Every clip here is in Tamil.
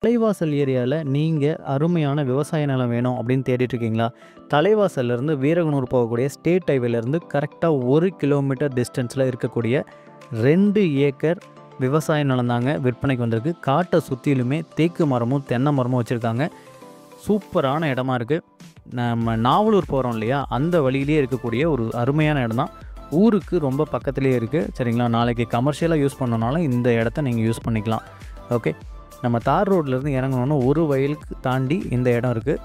தலைவாசல் ஏரியாவில் நீங்கள் அருமையான விவசாய நிலம் வேணும் அப்படின்னு தேடிட்டு இருக்கீங்களா? தலைவாசல்லேருந்து வீரகனூர் போகக்கூடிய ஸ்டேட் ஹைவேலேருந்து கரெக்டாக 1 கிலோமீட்டர் டிஸ்டன்ஸில் இருக்கக்கூடிய 2 ஏக்கர் விவசாய நிலம் தாங்க விற்பனைக்கு வந்திருக்கு. காட்டை சுற்றிலுமே தேக்கு மரமும் தென்னை மரமும் வச்சுருக்காங்க. சூப்பரான இடமா இருக்குது. நம்ம நாவலூர் போகிறோம் இல்லையா, அந்த வழியிலே இருக்கக்கூடிய ஒரு அருமையான இடம் தான். ஊருக்கு ரொம்ப பக்கத்துலேயே இருக்குது. சரிங்களா? நாளைக்கு கமர்ஷியலாக யூஸ் பண்ணனாலும் இந்த இடத்த நீங்கள் யூஸ் பண்ணிக்கலாம். ஓகே, நம்ம தார் ரோட்லேருந்து இறங்கணுன்னா ஒரு வயலுக்கு தாண்டி இந்த இடம் இருக்குது.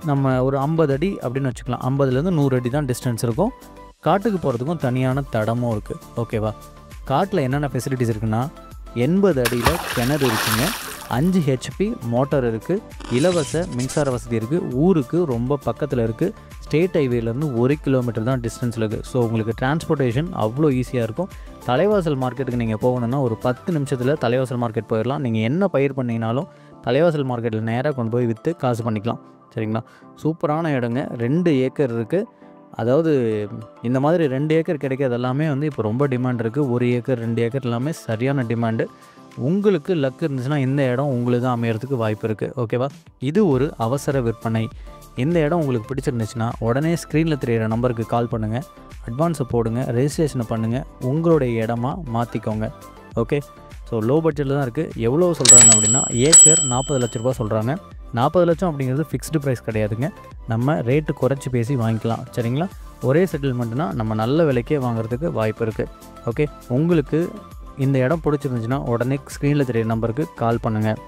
நம்ம ஒரு 50 அடி அப்படின்னு வச்சுக்கலாம். 50லேருந்து 100 அடி தான் டிஸ்டன்ஸ் இருக்கும். காட்டுக்கு போகிறதுக்கும் தனியான தடமும் இருக்குது. ஓகேவா? காட்டில் என்னென்ன ஃபெசிலிட்டிஸ் இருக்குன்னா 80 அடியில் கிணறு இருக்குங்க, 5 ஹெச்பி மோட்டார் இருக்குது, இலவச மின்சார வசதி இருக்குது, ஊருக்கு ரொம்ப பக்கத்தில் இருக்குது. ஸ்டேட் ஹைவேலேருந்து 1 கிலோமீட்டர் தான் டிஸ்டன்ஸில் இருக்குது. ஸோ உங்களுக்கு டிரான்ஸ்போர்ட்டேஷன் அவ்வளோ ஈஸியாக இருக்கும். தலைவாசல் மார்க்கெட்டுக்கு நீங்கள் போகணுன்னா ஒரு 10 நிமிஷத்தில் தலைவாசல் மார்க்கெட் போயிடலாம். நீங்கள் என்ன பயிர் பண்ணிங்கனாலும் தலைவாசல் மார்க்கெட்டில் நேராக கொண்டு போய் விற்று காசு பண்ணிக்கலாம். சரிங்களா? சூப்பரான இடங்க. 2 ஏக்கர் இருக்குது. அதாவது இந்த மாதிரி 2 ஏக்கர் கிடைக்கிறது எல்லாமே இப்போ ரொம்ப டிமாண்ட் இருக்குது. 1 ஏக்கர் 2 ஏக்கர் எல்லாமே சரியான டிமாண்டு. உங்களுக்கு லக் இருந்துச்சுன்னா இந்த இடம் உங்களுக்கு தான் அமையறதுக்கு வாய்ப்பு இருக்குது. ஓகேவா? இது ஒரு அவசர விற்பனை. இந்த இடம் உங்களுக்கு பிடிச்சிருந்துச்சுன்னா உடனே ஸ்க்ரீனில் தெரியிற நம்பருக்கு கால் பண்ணுங்கள், அட்வான்ஸை போடுங்க, ரெஜிஸ்ட்ரேஷனை பண்ணுங்கள், உங்களுடைய இடமா மாற்றிக்கோங்க. ஓகே, ஸோ லோ பட்ஜெட்டில் தான் இருக்குது. எவ்வளோ சொல்கிறாங்க அப்படின்னா ஏக்கர் 40 லட்ச ரூபா சொல்கிறாங்க. 40 லட்சம் அப்படிங்கிறது ஃபிக்ஸ்டு ப்ரைஸ் கிடையாதுங்க. நம்ம ரேட்டு குறைச்சி பேசி வாங்கிக்கலாம். சரிங்களா? ஒரே செட்டில்மெண்ட்னா நம்ம நல்ல விலைக்கே வாங்குறதுக்கு வாய்ப்பு இருக்குது. ஓகே, உங்களுக்கு இந்த இடம் பிடிச்சிருந்துச்சுன்னா உடனே ஸ்க்ரீனில் தெரியிற நம்பருக்கு கால் பண்ணுங்கள்.